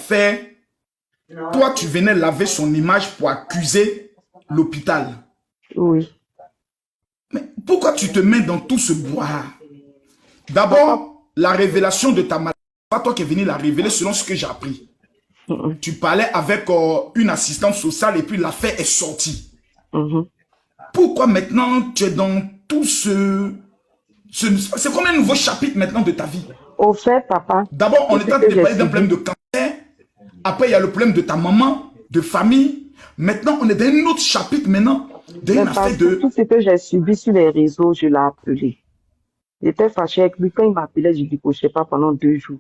fait, toi, tu venais laver son image pour accuser l'hôpital. Oui. Mais pourquoi tu te mets dans tout ce bois? D'abord, la révélation de ta maladie, pas toi qui es venu la révéler selon ce que j'ai appris. Tu parlais avec une assistante sociale et puis l'affaire est sortie. Pourquoi maintenant tu es dans tout ce... C'est comme un nouveau chapitre maintenant de ta vie? Au fait, papa... D'abord, on est en train de parler d'un problème de cancer. Après, il y a le problème de ta maman, de famille. Maintenant, on est dans un autre chapitre maintenant. D'une affaire de... Tout ce que j'ai subi sur les réseaux, je l'ai appelé. J'étais fâchée avec lui. Quand il m'appelait, je décrochais pas pendant 2 jours.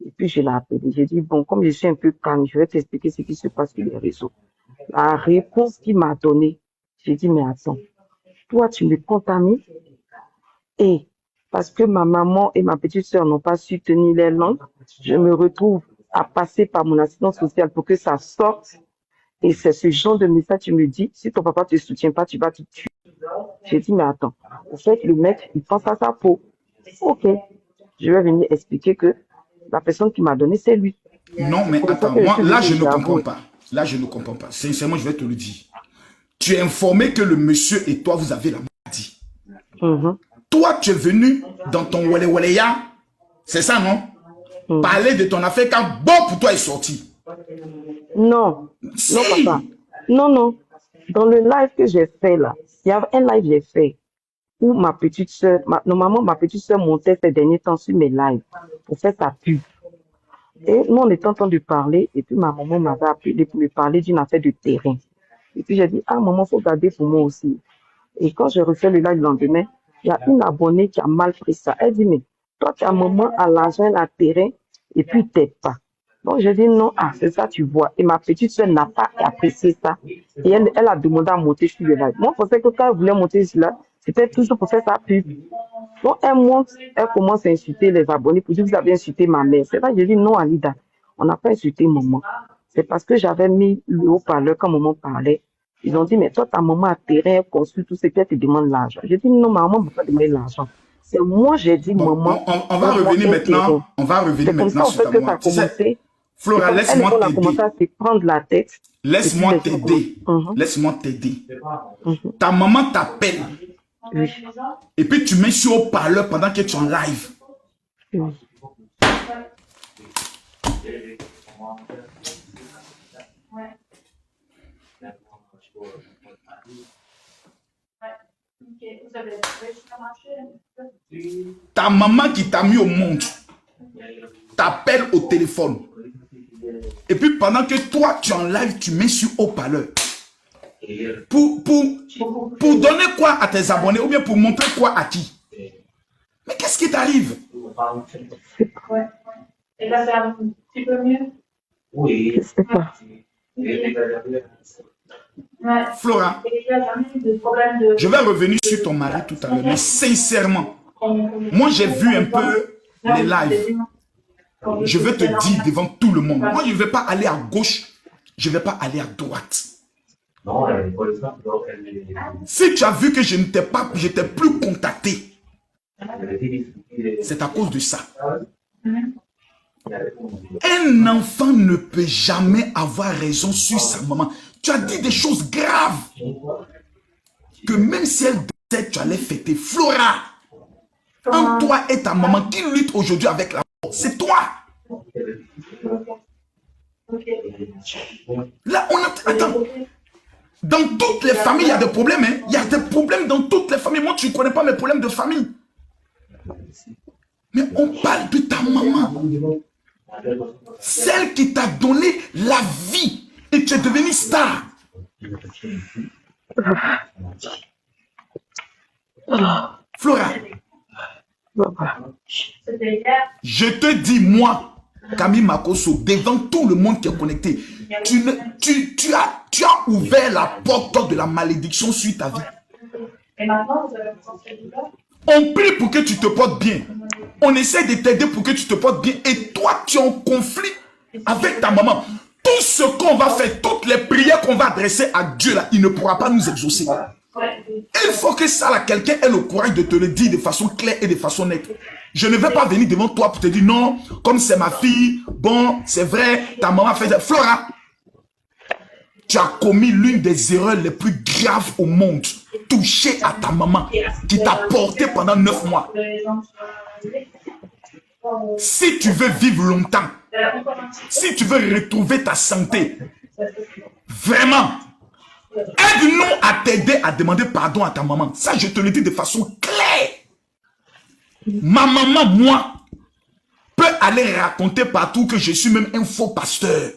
Et puis, je l'ai appelé. J'ai dit, bon, comme je suis un peu calme, je vais t'expliquer ce qui se passe sur les réseaux. La réponse qu'il m'a donnée, j'ai dit, mais attends, toi, tu me contamines. Et parce que ma maman et ma petite sœur n'ont pas su tenir les langues, je me retrouve à passer par mon assistance sociale pour que ça sorte. Et c'est ce genre de message, tu me dis, si ton papa ne te soutient pas, tu vas te tuer. J'ai dit, mais attends, en fait, le mec, il pense à sa peau. Ok, je vais venir expliquer que la personne qui m'a donné, c'est lui. Non, mais attends, moi, là, je ne comprends pas. Là, je ne comprends pas. Sincèrement, je vais te le dire. Tu es informé que le monsieur et toi, vous avez la maladie. Toi, tu es venu dans ton wale-waleya, c'est ça, non? Parler de ton affaire quand bon pour toi est sorti. Non, si. Non, papa. Non, non. Dans le live que j'ai fait là, il y a un live que j'ai fait où ma petite soeur, normalement ma petite soeur montait ces derniers temps sur mes lives pour faire sa pub. Et nous, on était en train de parler, et puis ma maman m'avait appelé pour me parler d'une affaire de terrain. Et puis j'ai dit, ah maman, faut garder pour moi aussi. Et quand je refais le live le lendemain, il y a une abonnée qui a mal pris ça. Elle dit, mais toi, ta maman a l'argent, elle a terrain, et puis t'aides pas. Donc je dis, non, ah, c'est ça, tu vois. Et ma petite soeur n'a pas apprécié ça. Et elle a demandé à monter sur le live. Moi, je pensais que quand elle voulait monter sur là, c'était toujours pour faire sa pub. Donc elle monte, elle commence à insulter les abonnés pour dire, vous avez insulté ma mère. C'est là que je dis, non, Alida, on n'a pas insulté maman. C'est parce que j'avais mis le haut-parleur quand maman parlait. Ils ont dit, mais toi, ta maman a terrain, elle construit tout ce qu'elle te demande l'argent. J'ai dit, non, maman ne peut pas demander l'argent. C'est moi, j'ai dit, bon, maman. On va revenir maintenant. On va revenir maintenant sur ta maman. Flora, laisse-moi t'aider. On a commencé à se prendre la tête. Laisse-moi t'aider. Laisse-moi t'aider. Ta maman t'appelle. Oui. Et puis tu mets sur haut-parleur pendant que tu es en live. Oui. Ta maman qui t'a mis au monde t'appelle au téléphone. Et puis pendant que toi tu es en live, tu mets sur haut-parleur. Pour donner quoi à tes abonnés ou bien pour montrer quoi à qui? Mais qu'est-ce qui t'arrive? Ouais. Et là, c'est un petit peu mieux? Oui. Flora, je vais revenir sur ton mari tout à l'heure, mais sincèrement, moi j'ai vu un peu les lives. Je veux te dire devant tout le monde, moi je ne vais pas aller à gauche, je ne vais pas aller à droite. Si tu as vu que je t'ai plus contacté, c'est à cause de ça. Un enfant ne peut jamais avoir raison sur sa maman. Tu as dit des choses graves que même si elle disait tu allais fêter. Flora, en toi et ta maman qui lutte aujourd'hui avec la mort, c'est toi. Là, on a... Attends. Dans toutes les familles, il y a des problèmes. Hein? Il y a des problèmes dans toutes les familles. Moi, tu ne connais pas mes problèmes de famille. Mais on parle de ta maman. Celle qui t'a donné la vie. Et tu es devenu star. Flora. Je te dis, moi, Camille Makosso, devant tout le monde qui est connecté, tu as ouvert la porte de la malédiction sur ta vie. Et maintenant, vous avez pensé du bas? On prie pour que tu te portes bien. On essaie de t'aider pour que tu te portes bien. Et toi, tu es en conflit avec ta maman. Tout ce qu'on va faire, toutes les prières qu'on va adresser à Dieu, là, il ne pourra pas nous exaucer. Il faut que ça, là, quelqu'un ait le courage de te le dire de façon claire et de façon nette. Je ne vais pas venir devant toi pour te dire non, comme c'est ma fille, bon, c'est vrai, ta maman fait ça. Flora, tu as commis l'une des erreurs les plus graves au monde. Toucher à ta maman qui t'a porté pendant 9 mois. Si tu veux vivre longtemps, si tu veux retrouver ta santé, vraiment, aide-nous à t'aider à demander pardon à ta maman. Ça, je te le dis de façon claire. Ma maman, moi, peut aller raconter partout que je suis même un faux pasteur.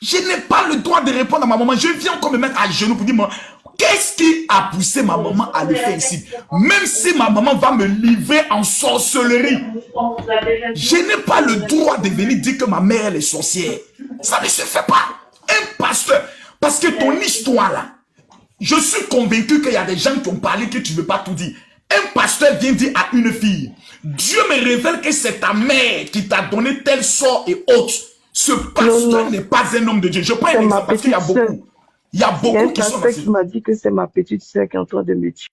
Je n'ai pas le droit de répondre à ma maman. Je viens encore me mettre à genoux pour dire, qu'est-ce qui a poussé ma maman à le faire ici? Même si ma maman va me livrer en sorcellerie, je n'ai pas le droit de venir dire que ma mère elle est sorcière. Ça ne se fait pas. Un pasteur, parce que ton histoire là, je suis convaincu qu'il y a des gens qui ont parlé que tu ne veux pas tout dire. Un pasteur vient dire à une fille, Dieu me révèle que c'est ta mère qui t'a donné tel sort et autres. Ce pasteur n'est pas un homme de Dieu. Je prends un exemple parce qu'il y a beaucoup. Il y a beaucoup qui sont dans qui m'a dit que c'est ma petite soeur qui est en train de me tuer.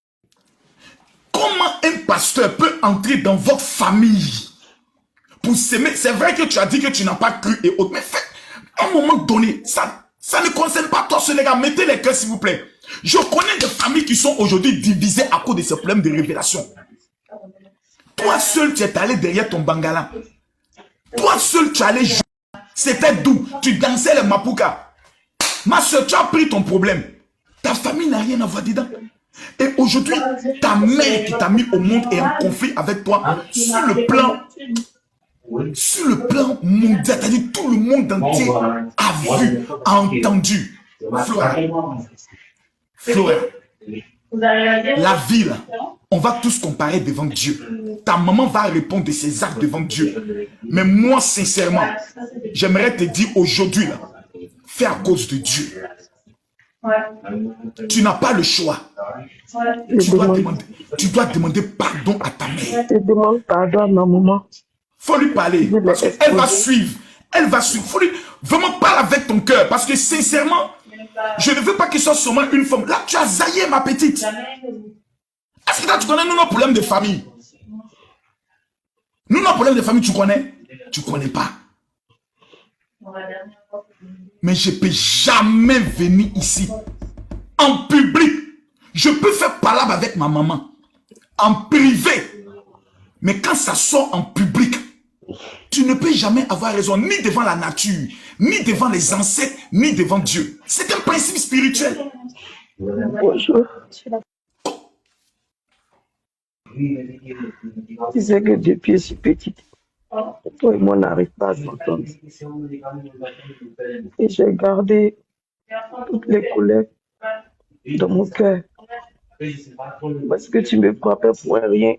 Comment un pasteur peut entrer dans votre famille pour s'aimer? C'est vrai que tu as dit que tu n'as pas cru et autres, mais à un moment donné, ça ne concerne pas toi, ce les gars. Mettez les cœurs, s'il vous plaît. Je connais des familles qui sont aujourd'hui divisées à cause de ce problème de révélation. Toi seul, tu es allé derrière ton bangala. Toi seul, tu es allé jouer. C'était doux. Tu dansais les mapuka. Ma soeur, tu as pris ton problème. Ta famille n'a rien à voir dedans. Et aujourd'hui, ta mère qui t'a mis au monde est en conflit avec toi sur le plan mondial. C'est-à-dire tout le monde entier a vu, a entendu. Flora, la vie là, on va tous comparer devant Dieu. Ta maman va répondre de ses actes devant Dieu. Mais moi, sincèrement, j'aimerais te dire aujourd'hui là, fais à cause de Dieu. Tu n'as pas le choix. Tu dois demander pardon à ta mère. Je demande pardon à ma maman. Faut lui parler. Parce qu'elle va suivre. Elle va suivre. Faut lui vraiment parler avec ton cœur. Parce que sincèrement, je ne veux pas qu'il soit seulement une femme. Là, tu as zaillé ma petite. Est-ce que là, tu connais nos problèmes de famille? Nos problèmes de famille, tu connais? Tu ne connais pas. Mais je ne peux jamais venir ici, en public. Je peux faire palabre avec ma maman, en privé. Mais quand ça sort en public, tu ne peux jamais avoir raison, ni devant la nature, ni devant les ancêtres, ni devant Dieu. C'est un principe spirituel. Bonjour. Tu sais que depuis que je suis petite, toi et moi n'arrive pas à s'entendre. Et j'ai gardé toutes les colères dans mon cœur. Parce que tu me frappais pour rien.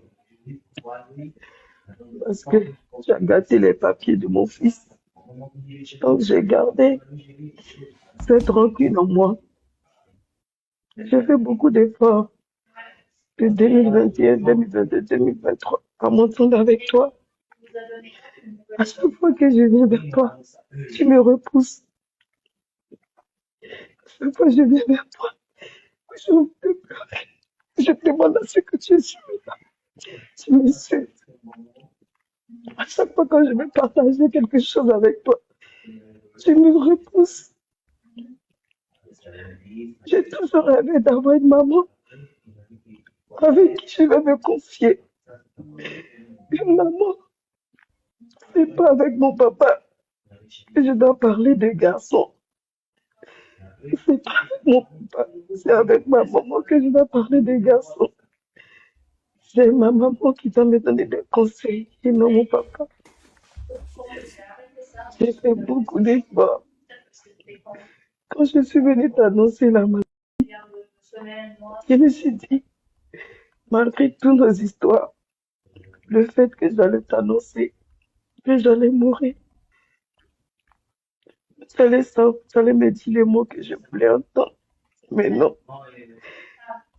Parce que tu as gâté les papiers de mon fils. Donc j'ai gardé cette rancune en moi. J'ai fait beaucoup d'efforts de 2021, 2022, 2023 à m'entendre avec toi. À chaque fois que je viens vers toi, tu me repousses. À chaque fois que je viens vers toi, je te pleure. Je te demande à ce que tu es là. Tu me suis. À chaque fois que je veux partager quelque chose avec toi, tu me repousses. J'ai toujours rêvé d'avoir une maman avec qui je vais me confier. Une maman, c'est pas avec mon papa que je dois parler de garçons. C'est pas avec mon papa, c'est avec ma maman que je dois parler des garçons. C'est ma maman qui doit me donner des conseils et non mon papa. J'ai fait beaucoup d'efforts. Quand je suis venue t'annoncer la maladie, je me suis dit, malgré toutes nos histoires, le fait que j'allais t'annoncer que j'allais mourir, j'allais me dire les mots que je voulais entendre. Mais non,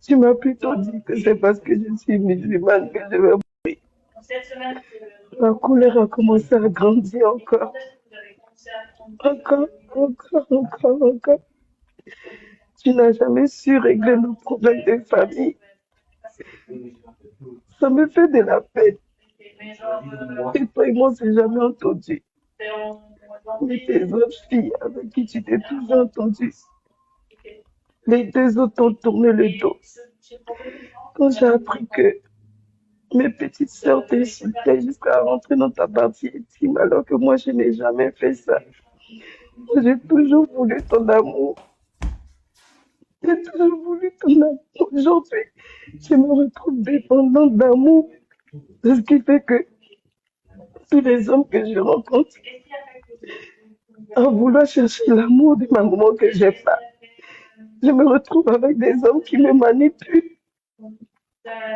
tu m'as plutôt dit que c'est parce que je suis musulmane que je vais mourir. La colère a commencé à grandir encore. Encore. Tu n'as jamais su régler nos problèmes de famille. Ça me fait de la peine. Et toi et moi, on s'est jamais entendu. Mais tes autres filles avec qui tu t'es toujours entendu, les deux autres ont tourné le dos. Quand j'ai appris que mes petites sœurs t'insultaient jusqu'à rentrer dans ta partie intime, alors que moi, je n'ai jamais fait ça. Moi, j'ai toujours voulu ton amour. J'ai toujours voulu ton amour. Aujourd'hui, je me retrouve dépendante d'amour. C'est ce qui fait que tous les hommes que je rencontre, en vouloir chercher l'amour de ma maman que j'ai pas, je me retrouve avec des hommes qui me manipulent.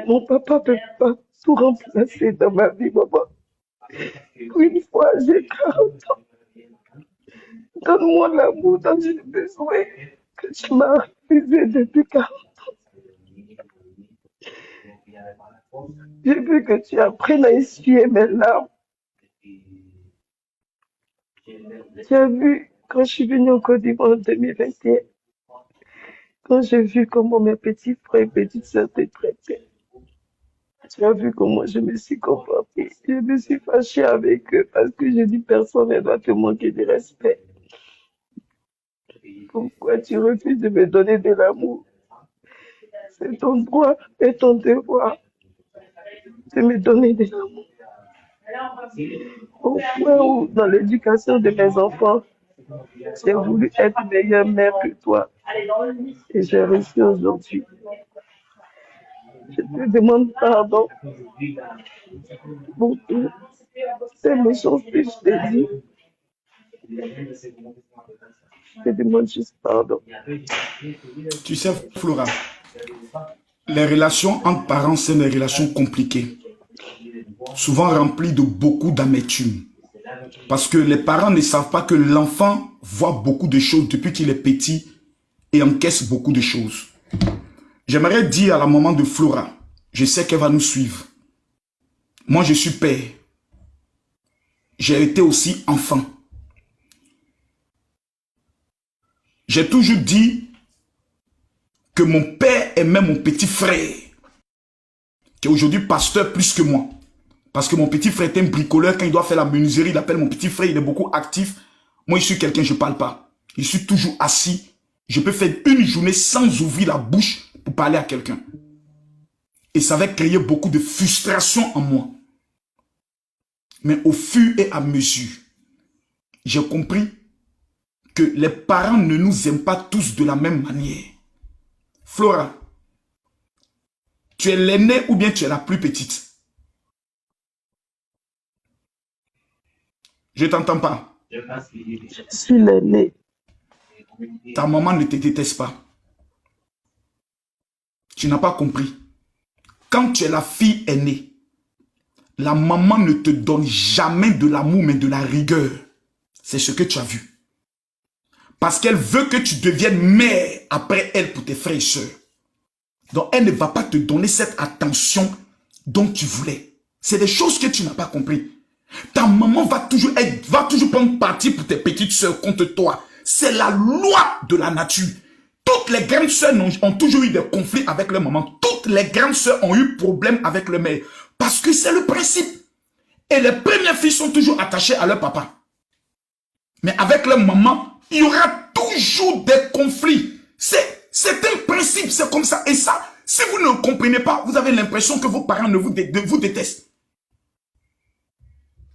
Mon papa ne peut pas tout remplacer dans ma vie, maman. Une fois, j'ai 40 ans. Donne-moi l'amour dont j'ai besoin, que tu m'as refusé depuis 40 ans. Je veux que tu apprennes à essuyer mes larmes. Tu as vu, quand je suis venue en Côte d'Ivoire en 2021, quand j'ai vu comment mes petits frères et petites sœurs te traitaient, tu as vu comment je me suis comportée. Je me suis fâchée avec eux parce que j'ai dit personne ne doit te manquer de respect. Pourquoi tu refuses de me donner de l'amour? C'est ton droit et ton devoir de me donner de l'amour. Au point où, dans l'éducation de mes enfants, j'ai voulu être meilleure mère que toi. Et j'ai réussi aujourd'hui. Je te demande pardon pour toutes ces méchancetés, je t'ai dit. Je te demande juste pardon. Tu sais, Flora, les relations entre parents, c'est des relations compliquées. Souvent remplies de beaucoup d'amertume. Parce que les parents ne savent pas que l'enfant voit beaucoup de choses depuis qu'il est petit et encaisse beaucoup de choses. J'aimerais dire à la maman de Flora, je sais qu'elle va nous suivre. Moi, je suis père. J'ai été aussi enfant. J'ai toujours dit que mon père aimait mon petit frère, qui est aujourd'hui pasteur plus que moi. Parce que mon petit frère est un bricoleur, quand il doit faire la menuiserie, il appelle mon petit frère, il est beaucoup actif. Moi, je suis quelqu'un, je ne parle pas. Je suis toujours assis. Je peux faire une journée sans ouvrir la bouche pour parler à quelqu'un. Et ça va créer beaucoup de frustration en moi. Mais au fur et à mesure, j'ai compris que les parents ne nous aiment pas tous de la même manière. Flora, tu es l'aînée ou bien tu es la plus petite? Je ne t'entends pas. Je suis l'aînée. Ta maman ne te déteste pas. Tu n'as pas compris. Quand tu es la fille aînée, la maman ne te donne jamais de l'amour, mais de la rigueur. C'est ce que tu as vu. Parce qu'elle veut que tu deviennes mère après elle pour tes frères et sœurs. Donc elle ne va pas te donner cette attention dont tu voulais. C'est des choses que tu n'as pas compris. Ta maman va toujours prendre parti pour tes petites sœurs contre toi. C'est la loi de la nature. Toutes les grandes sœurs ont toujours eu des conflits avec leur maman. Toutes les grandes sœurs ont eu problème avec leur mère. Parce que c'est le principe. Et les premières filles sont toujours attachées à leur papa. Mais avec leur maman, il y aura toujours des conflits. C'est un principe, c'est comme ça. Et ça, si vous ne comprenez pas, vous avez l'impression que vos parents vous détestent.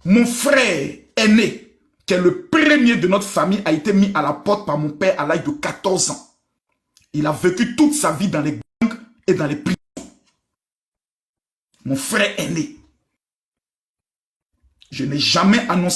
Mon frère aîné, qui est le premier de notre famille, a été mis à la porte par mon père à l'âge de 14 ans. Il a vécu toute sa vie dans les gangs et dans les prisons. Mon frère aîné. Je n'ai jamais annoncé